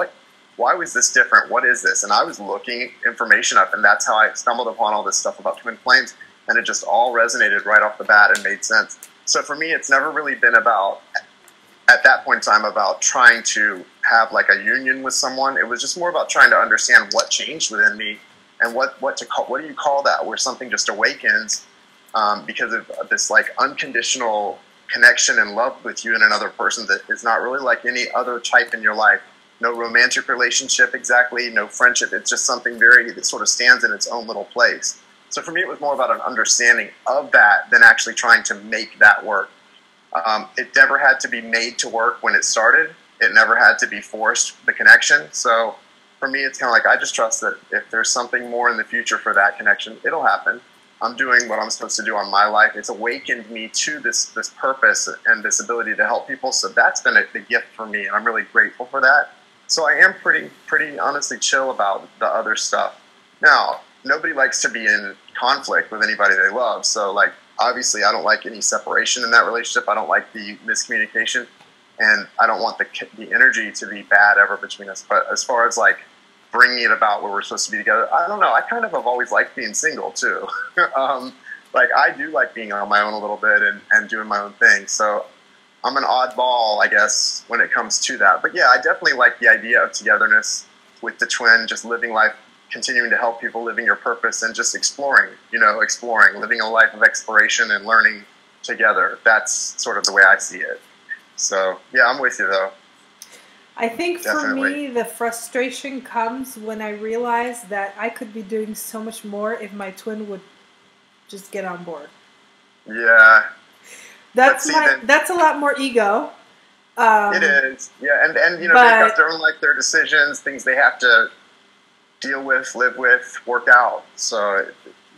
why was this different? What is this? And I was looking information up, and that's how I stumbled upon all this stuff about twin flames, and it just all resonated right off the bat and made sense. So for me, it's never really been about, at that point in time, about trying to have like a union with someone. It was just more about trying to understand what changed within me and what do you call that, where something just awakens because of this like unconditional connection and love with you and another person that is not really like any other type in your life. No romantic relationship exactly, no friendship. It's just something that sort of stands in its own little place. So for me, it was more about an understanding of that than actually trying to make that work. It never had to be made to work when it started. It never had to be forced, the connection. So for me, it's kind of like I just trust that if there's something more in the future for that connection, it'll happen. I'm doing what I'm supposed to do on my life. It's awakened me to this purpose and this ability to help people. So that's been the gift for me, and I'm really grateful for that. So I am pretty honestly chill about the other stuff. Now, nobody likes to be in conflict with anybody they love. So like, obviously, I don't like any separation in that relationship. I don't like the miscommunication, and I don't want the energy to be bad ever between us. But as far as like bringing it about where we're supposed to be together, I don't know. I kind of have always liked being single too. Like I do like being on my own a little bit and doing my own thing. So I'm an oddball, I guess, when it comes to that. But yeah, I definitely like the idea of togetherness with the twin, just living life, continuing to help people, living your purpose, and just exploring, living a life of exploration and learning together. That's sort of the way I see it. So yeah, I'm with you though. I think Definitely. For me, the frustration comes when I realize that I could be doing so much more if my twin would just get on board. Yeah. That's a lot more ego. It is. Yeah, and they've got their own their decisions, things they have to deal with, live with, work out. So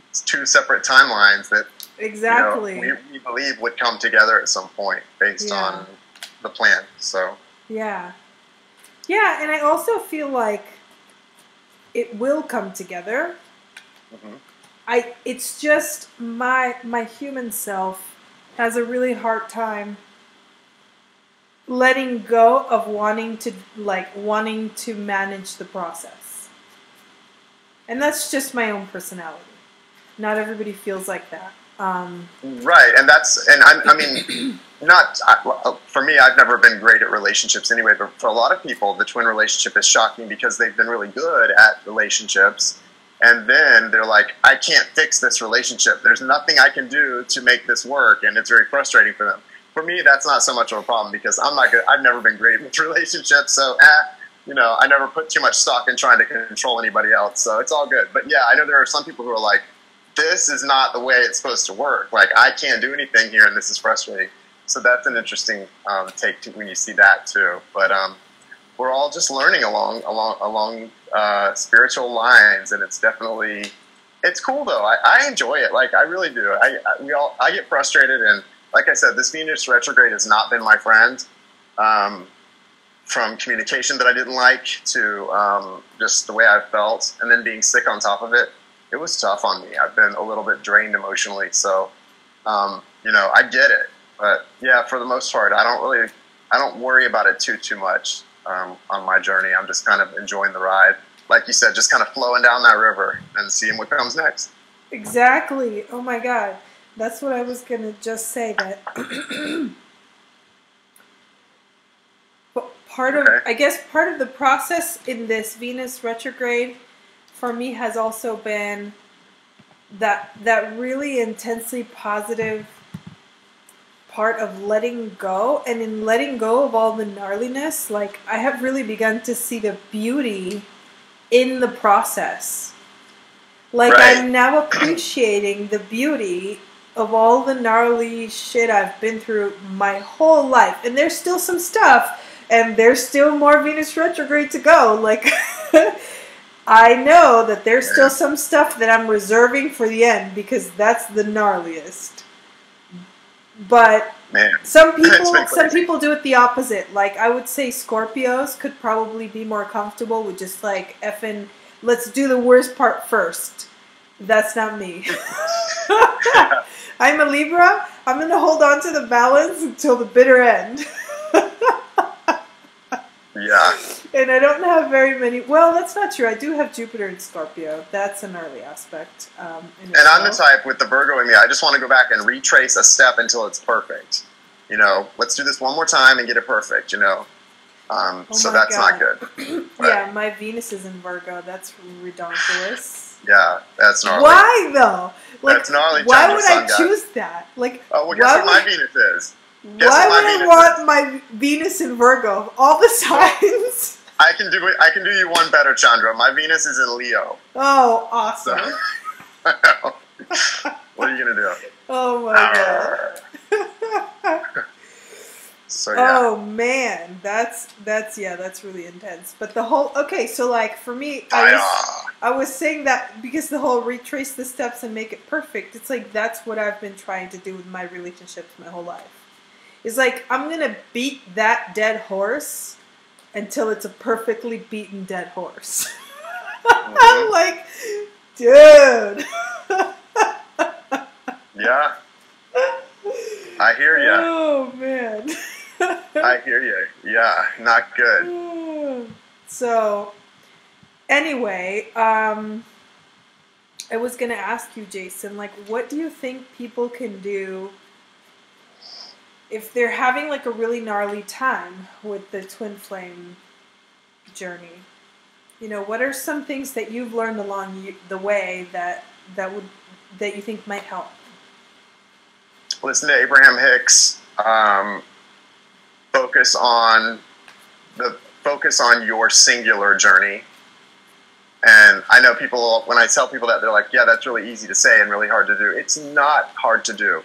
it's two separate timelines that exactly we believe would come together at some point based on the plan. So yeah, and I also feel like it will come together. Mm-hmm. It's just my human self has a really hard time letting go of wanting to manage the process. And that's just my own personality. Not everybody feels like that. Right, I mean, for me, I've never been great at relationships anyway, but for a lot of people, the twin relationship is shocking because they've been really good at relationships, and then they're like, I can't fix this relationship. There's nothing I can do to make this work, and it's very frustrating for them. For me, that's not so much of a problem because I'm not good. I've never been great with relationships, so I never put too much stock in trying to control anybody else, so it's all good. But yeah, I know there are some people who are like, this is not the way it's supposed to work. Like, I can't do anything here, and this is frustrating. So that's an interesting take when you see that too. But we're all just learning along spiritual lines, and it's definitely, it's cool though. I enjoy it. Like, I really do. I get frustrated, and like I said, this Venus retrograde has not been my friend. From communication that I didn't like to just the way I felt, and then being sick on top of it, it was tough on me. I've been a little bit drained emotionally, so I get it. But yeah, for the most part, I don't worry about it too much on my journey. I'm just kind of enjoying the ride, like you said, just kind of flowing down that river and seeing what comes next. Exactly. Oh my God, that's what I was gonna just say. That. Part of the process in this Venus retrograde for me has also been that really intensely positive part of letting go, and in letting go of all the gnarliness, like, I have really begun to see the beauty in the process. Like, right. I'm now appreciating the beauty of all the gnarly shit I've been through my whole life, and there's still some stuff. And there's still more Venus retrograde to go. Like, I know that there's still some stuff that I'm reserving for the end, because that's the gnarliest. But some people do it the opposite. Like, I would say Scorpios could probably be more comfortable with just like effing, let's do the worst part first. That's not me. I'm a Libra. I'm going to hold on to the balance until the bitter end. Yeah. And I don't have very many. Well, that's not true. I do have Jupiter in Scorpio. That's an early aspect. And I'm the type with the Virgo in me. I just want to go back and retrace a step until it's perfect. Let's do this one more time and get it perfect. So that's not good. Yeah, my Venus is in Virgo. That's redonkulous. Yeah, that's gnarly. Why though? Like, that's gnarly. Why would I choose that? Like, guess what my Venus is? Why would I want my Venus in Virgo of all the signs? I can do you one better, Chandra. My Venus is in Leo. Oh, awesome! So, what are you gonna do? Oh my God! So yeah. Oh man, that's really intense. But the whole so like for me, I was saying that because the whole retrace the steps and make it perfect. It's like that's what I've been trying to do with my relationships my whole life. It's like, I'm going to beat that dead horse until it's a perfectly beaten dead horse. Mm-hmm. I'm like, dude. Yeah. I hear you. Oh, man. I hear you. Yeah, not good. So, anyway, I was going to ask you, Jason, like, what do you think people can do if they're having like a really gnarly time with the twin flame journey? What are some things that you've learned along the way that you think might help? Listen to Abraham Hicks. Focus on your singular journey. And I know people, when I tell people that, they're like, yeah, that's really easy to say and really hard to do. It's not hard to do.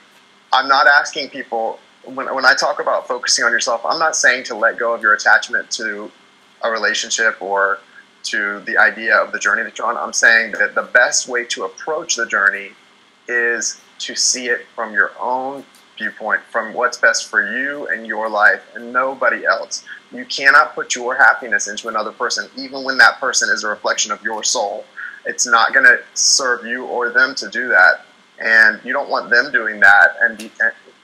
I'm not asking people. When I talk about focusing on yourself, I'm not saying to let go of your attachment to a relationship or to the idea of the journey that you're on. I'm saying that the best way to approach the journey is to see it from your own viewpoint, from what's best for you and your life and nobody else. You cannot put your happiness into another person, even when that person is a reflection of your soul. It's not going to serve you or them to do that. And you don't want them doing that and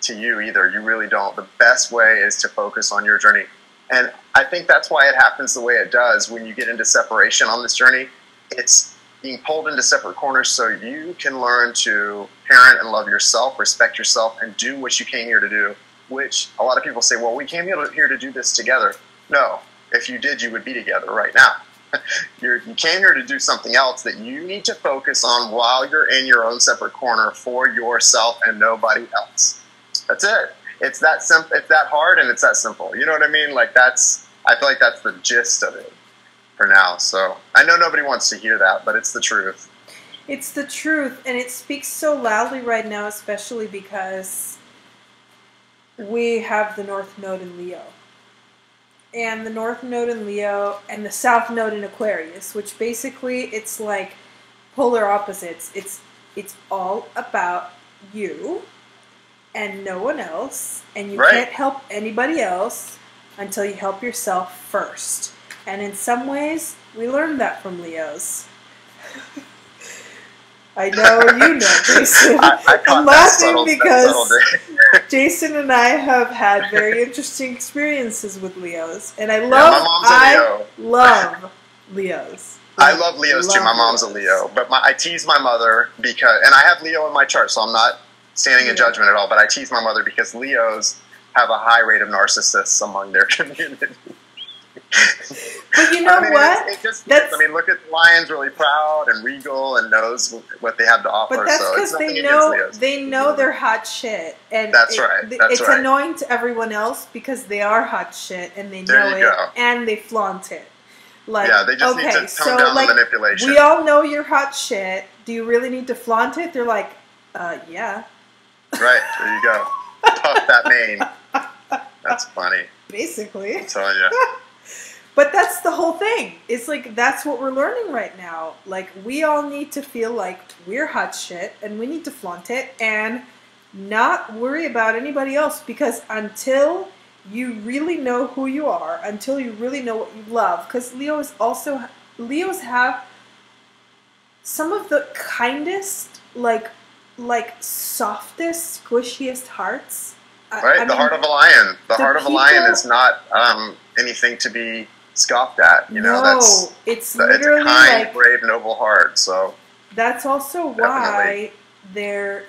to you either. You really don't. The best way is to focus on your journey. And I think that's why it happens the way it does when you get into separation on this journey. It's being pulled into separate corners so you can learn to parent and love yourself, respect yourself, and do what you came here to do, which a lot of people say, well, we came here to do this together. No, if you did, you would be together right now. You came here to do something else that you need to focus on while you're in your own separate corner for yourself and nobody else. That's it. It's that simple. It's that hard, and it's that simple. You know what I mean? Like I feel like that's the gist of it for now. So I know nobody wants to hear that, but it's the truth. It's the truth, and it speaks so loudly right now, especially because we have the North Node in Leo. And the North Node in Leo and the South Node in Aquarius, which basically it's like polar opposites. It's all about you and no one else, and you can't help anybody else until you help yourself first. And in some ways, we learned that from Leos. I know you know, Jason. I'm laughing because Jason and I have had very interesting experiences with Leos, and I love Leos. I love Leos too. My mom's a Leo, but I tease my mother because, and I have Leo in my chart, so I'm not standing in judgment at all. But I tease my mother because Leos have a high rate of narcissists among their community. But you know what? Look at the Lion's really proud and regal and knows what they have to offer. But that's because they know they're hot shit, and it's annoying to everyone else because they are hot shit and they know it and they flaunt it. Like, they just need to tone down the manipulation. We all know you're hot shit. Do you really need to flaunt it? They're like, yeah. Right, there you go. Puff that mane. That's funny. Basically. I'm telling you. But that's the whole thing. It's like, that's what we're learning right now. Like, we all need to feel like we're hot shit, and we need to flaunt it, and not worry about anybody else, because until you really know who you are, until you really know what you love, because Leos have some of the kindest, like softest, squishiest hearts. The heart of a lion. The heart of a lion is not anything to be scoffed at. It's literally a kind, brave, noble heart. So that's also why they're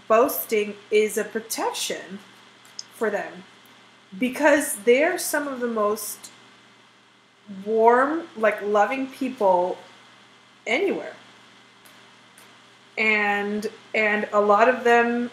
boasting is a protection for them, because they're some of the most warm, like, loving people anywhere. And a lot of them,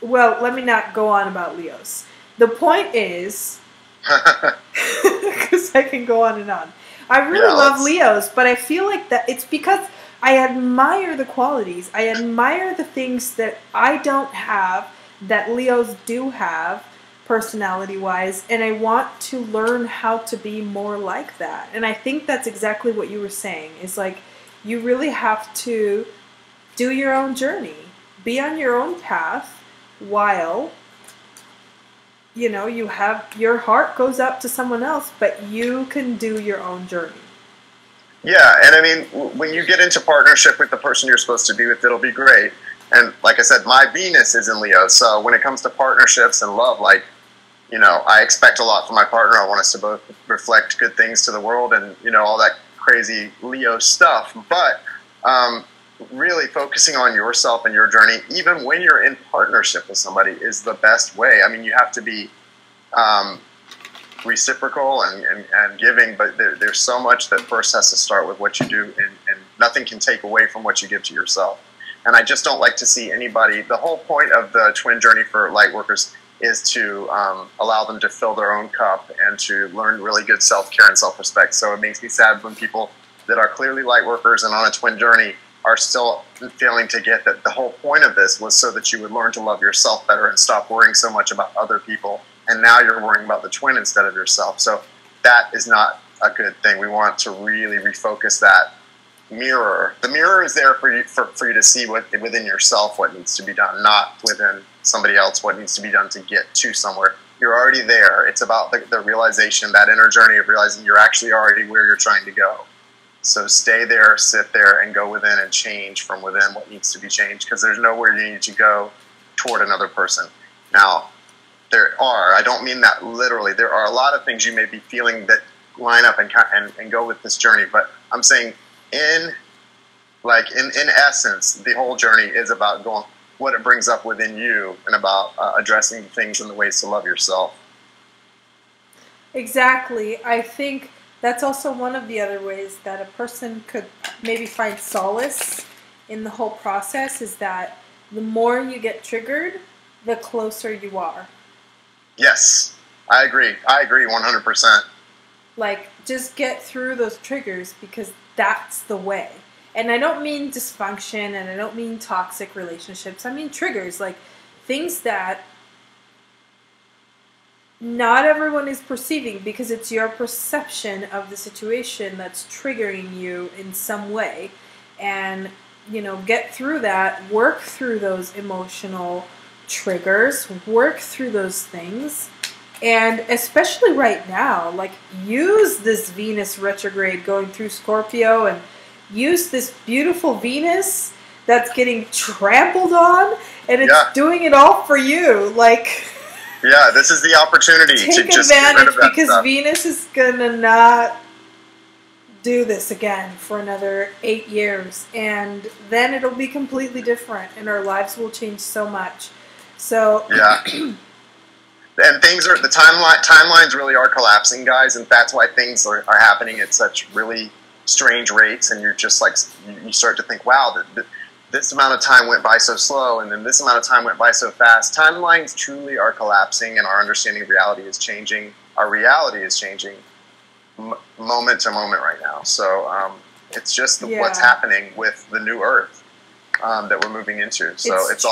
well, let me not go on about Leos. The point is, because I can go on and on. I really love Leos, but I feel like that it's because I admire the qualities. I admire the things that I don't have that Leos do have, personality-wise, and I want to learn how to be more like that. And I think that's exactly what you were saying. Is like, you really have to do your own journey. Be on your own path while, you have, your heart goes up to someone else, but you can do your own journey. Yeah, and I mean, when you get into partnership with the person you're supposed to be with, it'll be great. And like I said, my Venus is in Leo, so when it comes to partnerships and love, like, I expect a lot from my partner. I want us to both reflect good things to the world and, all that crazy Leo stuff. But really focusing on yourself and your journey, even when you're in partnership with somebody, is the best way. I mean, you have to be reciprocal and giving, but there's so much that first has to start with what you do, and nothing can take away from what you give to yourself. And I just don't like to see anybody. The whole point of the twin journey for light workers is to allow them to fill their own cup and to learn really good self-care and self-respect. So it makes me sad when people that are clearly light workers and on a twin journey are still failing to get that the whole point of this was so that you would learn to love yourself better and stop worrying so much about other people. And now you're worrying about the twin instead of yourself. So that is not a good thing. We want to really refocus that mirror. The mirror is there for you to see within yourself what needs to be done, not within somebody else what needs to be done to get to somewhere. You're already there. It's about the realization, that inner journey of realizing you're actually already where you're trying to go. So stay there, sit there, and go within and change from within what needs to be changed, because there's nowhere you need to go toward another person. Now, I don't mean that literally, there are a lot of things you may be feeling that line up and go with this journey, but I'm saying in essence, the whole journey is about going what it brings up within you and about addressing things and the ways to love yourself. Exactly. I think that's also one of the other ways that a person could maybe find solace in the whole process, is that the more you get triggered, the closer you are. Yes, I agree. I agree 100%. Like, just get through those triggers, because that's the way. And I don't mean dysfunction, and I don't mean toxic relationships. I mean triggers, like things that not everyone is perceiving, because it's your perception of the situation that's triggering you in some way. And, you know, get through that, work through those emotional triggers, work through those things. And especially right now, like, use this Venus retrograde going through Scorpio, and use this beautiful Venus that's getting trampled on, and it's doing it all for you. Like, yeah, this is the opportunity to just get rid of that because stuff. Venus is gonna not do this again for another 8 years, and then it'll be completely different, and our lives will change so much. So yeah. And things are, the timelines really are collapsing, guys, and that's why things are happening at such really strange rates, and you're just like, you start to think, wow, this amount of time went by so slow, and then this amount of time went by so fast. Timelines truly are collapsing, and our understanding of reality is changing. Our reality is changing moment to moment right now. So it's just what's happening with the new Earth that we're moving into. So it's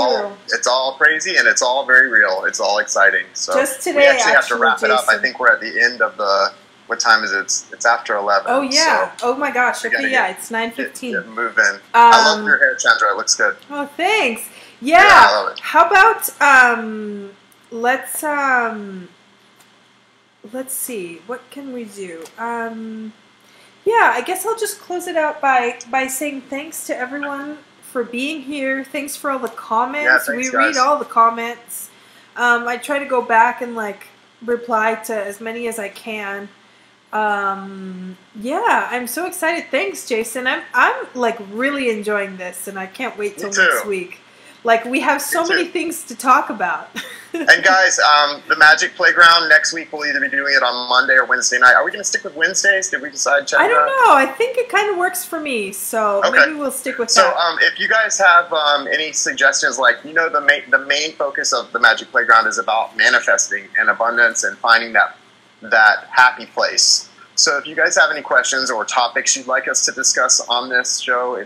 all crazy, and it's all very real. It's all exciting. So just today, we actually have to wrap it up. I think we're at the end of the. What time is it? It's after 11. Oh, yeah. So oh, my gosh. Okay, yeah, it's 9:15. Get moving. I love your hair, Chandra. It looks good. Oh, thanks. Yeah. I love it. How about, let's see. What can we do? Yeah, I guess I'll just close it out by saying thanks to everyone for being here. Thanks for all the comments. Yeah, thanks, we read all the comments. I try to go back and, like, reply to as many as I can. Yeah, I'm so excited. Thanks, Jason. I'm like really enjoying this, and I can't wait till next week. Like, we have so many things to talk about. And guys, the Magic Playground next week, we'll either be doing it on Monday or Wednesday night. Are we going to stick with Wednesdays? Did we decide, Chandra? I don't know. I think it kind of works for me, so maybe we'll stick with that. So if you guys have any suggestions, like, you know, the main focus of the Magic Playground is about manifesting and abundance and finding that happy place. So if you guys have any questions or topics you'd like us to discuss on this show,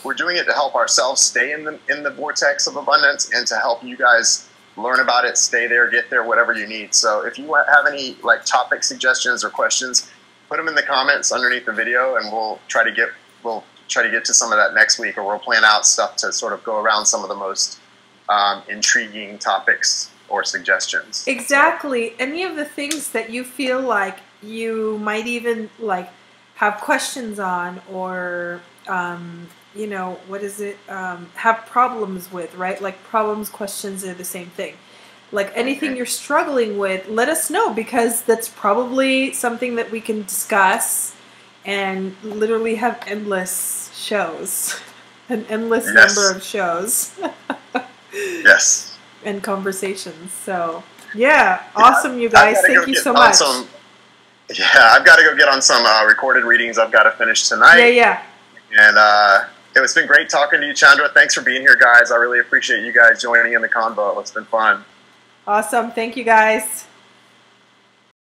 we're doing it to help ourselves stay in the vortex of abundance, and to help you guys learn about it, stay there, get there, whatever you need. So if you have any like topic suggestions or questions, put them in the comments underneath the video, and we'll try to get to some of that next week, or we'll plan out stuff to sort of go around some of the most intriguing topics or suggestions. Exactly. So, any of the things that you feel like you might even like have questions on, or you know, what is it, have problems with, right? Like, problems, questions are the same thing. Like, anything you're struggling with, let us know, because that's probably something that we can discuss and literally have endless shows, an endless number of shows. Yes. And conversations. So yeah, awesome, you guys. Thank you so much. Yeah, I've got to go get on some recorded readings I've got to finish tonight. Yeah. And it's been great talking to you, Chandra. Thanks for being here, guys. I really appreciate you guys joining in the convo. It's been fun. Awesome. Thank you, guys.